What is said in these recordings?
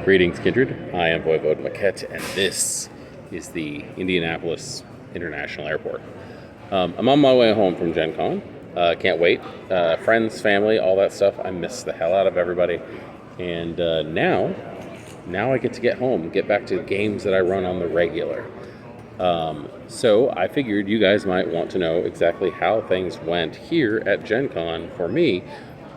Greetings, kindred. I am Voivode Maquette, and this is the Indianapolis International Airport. I'm on my way home from Gen Con. Can't wait. Friends, family, all that stuff. I miss the hell out of everybody. And now I get to get home, get back to games that I run on the regular. So I figured you guys might want to know exactly how things went here at Gen Con for me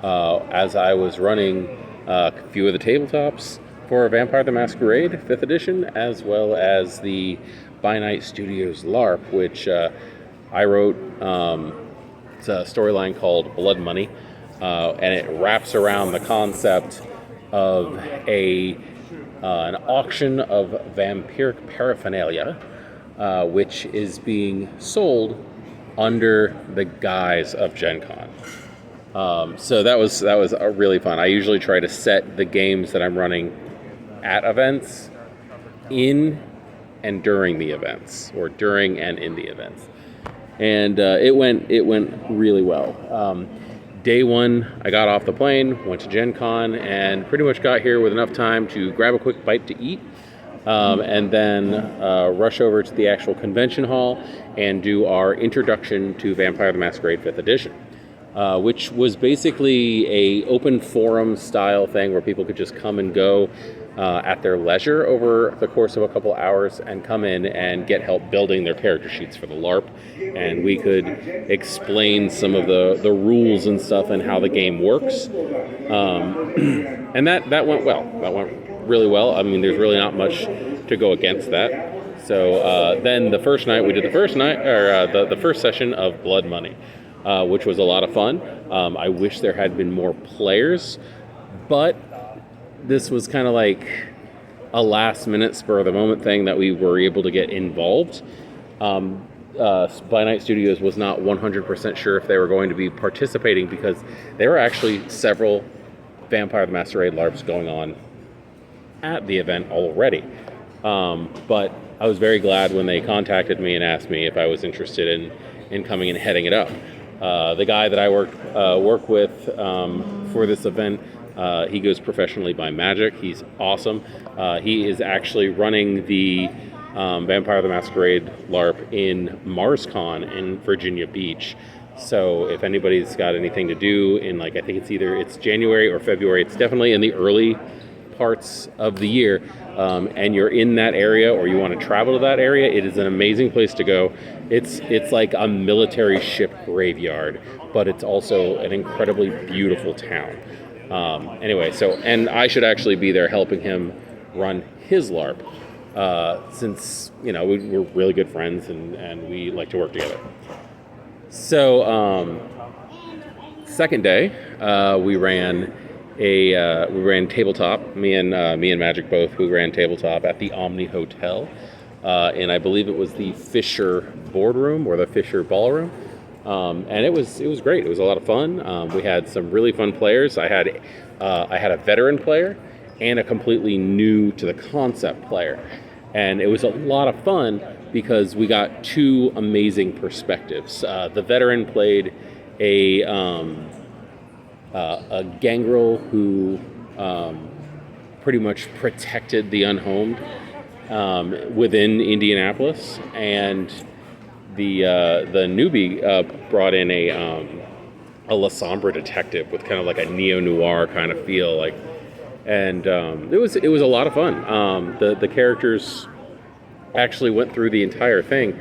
as I was running a few of the tabletops for Vampire the Masquerade 5th edition, as well as the By Night Studios LARP, which I wrote. It's a storyline called Blood Money, and it wraps around the concept of an auction of vampiric paraphernalia, which is being sold under the guise of Gen Con. So that was really fun. I usually try to set the games that I'm running at events in and during the events, or during and in the events, and it went really well. Day one, I got off the plane, went to Gen Con, and pretty much got here with enough time to grab a quick bite to eat, and then rush over to the actual convention hall and do our introduction to Vampire the Masquerade 5th edition. Which was basically a open forum style thing where people could just come and go at their leisure over the course of a couple hours and come in and get help building their character sheets for the LARP. And we could explain some of the rules and stuff and how the game works. And that went well. That went really well. I mean, there's really not much to go against that. So then the first night, we did the first session of Blood Money. Which was a lot of fun. I wish there had been more players, but this was kind of like a last-minute, spur-of-the-moment thing that we were able to get involved. By Night Studios was not 100% sure if they were going to be participating because there were actually several Vampire the Masquerade LARPs going on at the event already. But I was very glad when they contacted me and asked me if I was interested in coming and heading it up. The guy that I work with for this event, he goes professionally by Magic. He's awesome. He is actually running the Vampire the Masquerade LARP in MarsCon in Virginia Beach. So if anybody's got anything to do in, I think it's January or February, it's definitely in the early parts of the year, and you're in that area or you want to travel to that area, it is an amazing place to go. It's like a military ship graveyard, but it's also an incredibly beautiful town. Anyway, and I should actually be there helping him run his LARP, since, we're really good friends and we like to work together. So, second day, we ran tabletop. Me and Magic both, who ran tabletop at the Omni Hotel, and I believe it was the Fisher Boardroom or the Fisher Ballroom, and it was great. It was a lot of fun. We had some really fun players. I had a veteran player and a completely new to the concept player, and it was a lot of fun because we got two amazing perspectives. The veteran played a gangrel who pretty much protected the unhomed within Indianapolis, and the newbie brought in a La Sombra detective with kind of like a neo-noir kind of feel, and it was a lot of fun. The characters actually went through the entire thing,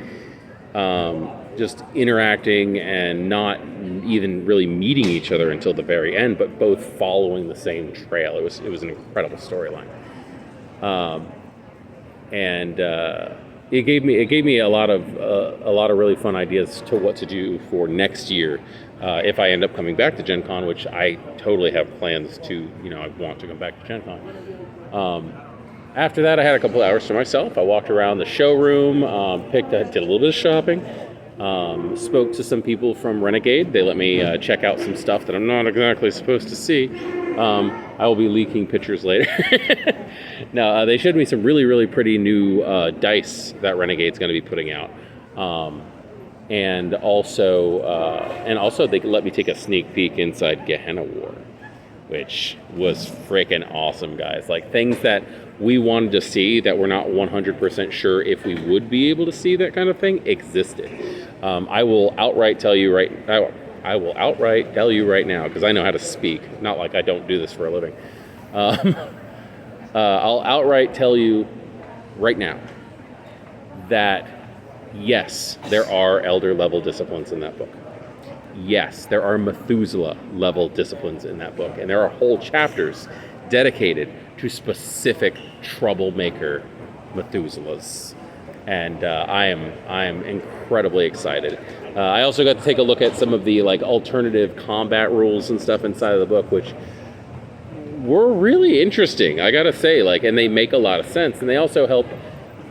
just interacting and not even really meeting each other until the very end, but both following the same trail. It was an incredible storyline, and it gave me a lot of really fun ideas to what to do for next year if I end up coming back to Gen Con, which I totally have plans to. I want to come back to Gen Con. After that, I had a couple hours to myself. I walked around the showroom, did a little bit of shopping. Spoke to some people from Renegade. They let me check out some stuff that I'm not exactly supposed to see. I will be leaking pictures later. No, they showed me some really, really pretty new dice that Renegade's going to be putting out. And also they let me take a sneak peek inside Gehenna War. which was freaking awesome, guys. Like things that we wanted to see that we're not 100% sure if we would be able to see, that kind of thing existed. I will outright tell you right now, because I know how to speak, not like I don't do this for a living. I'll outright tell you right now that yes, there are elder level disciplines in that book. Yes, there are Methuselah level disciplines in that book, and there are whole chapters dedicated to specific troublemaker Methuselahs. And I am incredibly excited. I also got to take a look at some of the like alternative combat rules and stuff inside of the book, which were really interesting, I gotta say. Like, and they make a lot of sense, and they also help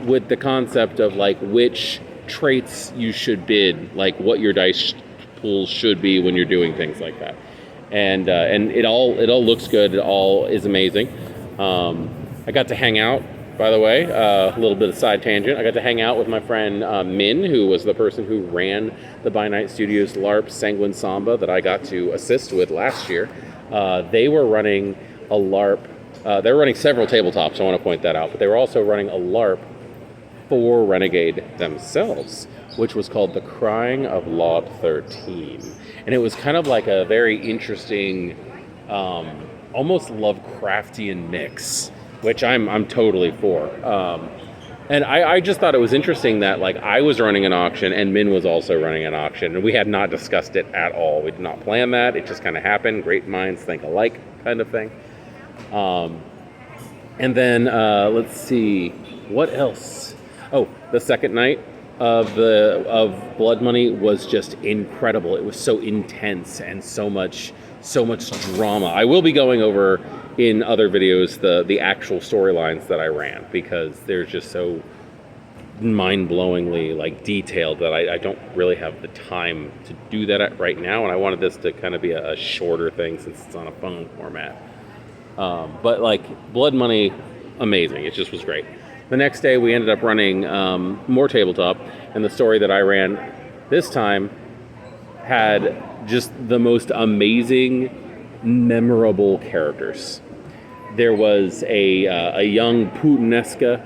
with the concept of like which traits you should bid, like what your dice pool should be when you're doing things like that. And it all looks good. It all is amazing. I got to hang out, by the way, a little bit of side tangent. I got to hang out with my friend Min, who was the person who ran the By Night Studios LARP Sanguine Samba that I got to assist with last year. They were running a LARP. They were running several tabletops, I want to point that out, but they were also running a LARP for Renegade themselves, which was called The Crying of Lot 13. And it was kind of like a very interesting, almost Lovecraftian mix, which I'm totally for. And I just thought it was interesting that like I was running an auction and Min was also running an auction, and we had not discussed it at all. We did not plan that. It just kind of happened. Great minds think alike kind of thing. And then let's see, what else? Oh, the second night of Blood Money was just incredible. It was so intense and so much drama. I will be going over in other videos the actual storylines that I ran, because they're just so mind-blowingly like detailed that I don't really have the time to do that right now, and I wanted this to kind of be a shorter thing since it's on a phone format. But like Blood Money, amazing. It just was great. The next day we ended up running more tabletop, and the story that I ran this time had just the most amazing, memorable characters. There was a young Putinesca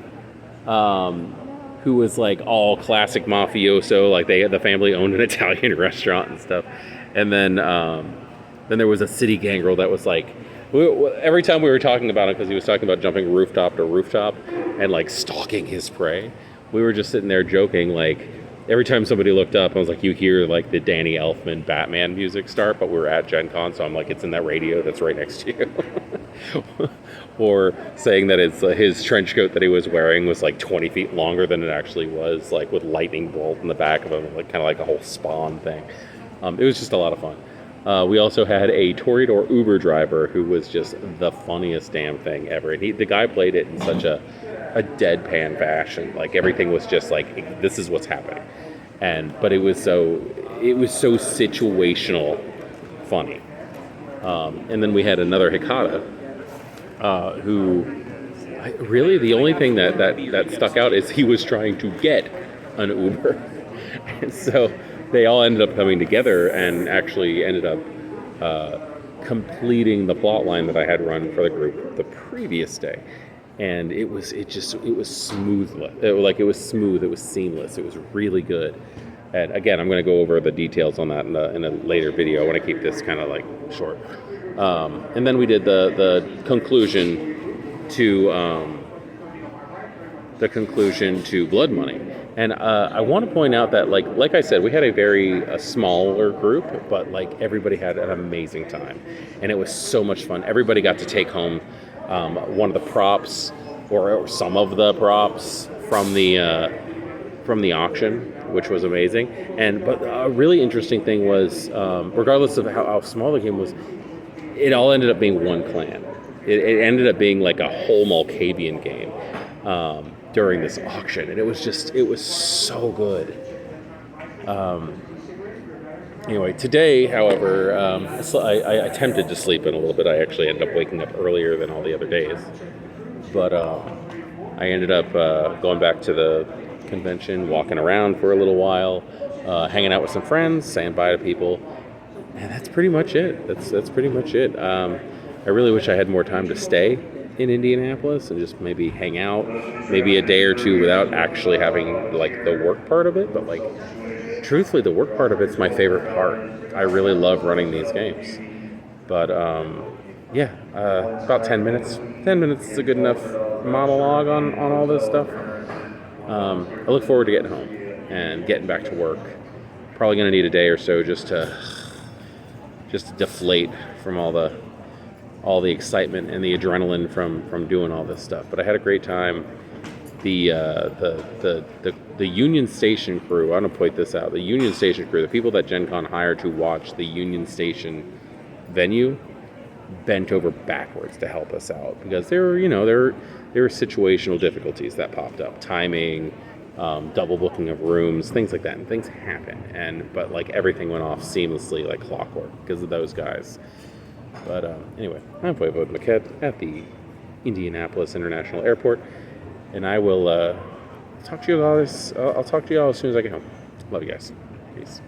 who was like all classic mafioso, like the family owned an Italian restaurant and stuff. And then there was a city gangrel that was like, every time we were talking about it, because he was talking about jumping rooftop to rooftop and like stalking his prey, we were just sitting there joking, like every time somebody looked up, I was like, you hear like the Danny Elfman Batman music start, but we were at Gen Con, so I'm like, it's in that radio that's right next to you. Or saying that it's his trench coat that he was wearing was like 20 feet longer than it actually was, like with lightning bolt in the back of him, like kind of like a whole Spawn thing. It was just a lot of fun. We also had a Toreador Uber driver who was just the funniest damn thing ever. And the guy played it in such a deadpan fashion. Like everything was just like, this is what's happening. But it was so situational funny. And then we had another Hikata, who really the only thing that stuck out is he was trying to get an Uber. And so they all ended up coming together and actually ended up completing the plot line that I had run for the group the previous day. And it was smooth. It was smooth. It was seamless. It was really good. And again, I'm going to go over the details on that in a later video. I want to keep this kind of like short. And then we did the conclusion to Blood Money. And I want to point out that like I said, we had a smaller group, but like everybody had an amazing time, and it was so much fun. Everybody got to take home one of the props or some of the props from the auction, which was amazing. But a really interesting thing was, regardless of how small the game was, it all ended up being one clan. It ended up being like a whole Malkavian game during this auction, and it was so good. Anyway, today, however, I attempted to sleep in a little bit. I actually ended up waking up earlier than all the other days. But I ended up going back to the convention, walking around for a little while, hanging out with some friends, saying bye to people, and that's pretty much it. That's pretty much it. I really wish I had more time to stay in Indianapolis and just maybe hang out, maybe a day or two without actually having like the work part of it. But like, truthfully, the work part of it's my favorite part. I really love running these games. But yeah, about 10 minutes. 10 minutes is a good enough monologue on all this stuff. I look forward to getting home and getting back to work. Probably going to need a day or so just to deflate from all the excitement and the adrenaline from doing all this stuff. But I had a great time. The Union Station crew, I want to point this out. The Union Station crew, the people that Gen Con hired to watch the Union Station venue, bent over backwards to help us out because there were situational difficulties that popped up, timing, double booking of rooms, things like that, and things happen. But like everything went off seamlessly like clockwork because of those guys. But anyway, I'm Voivode Maquette at the Indianapolis International Airport, and I will talk to you guys. I'll talk to you all as soon as I get home. Love you guys. Peace.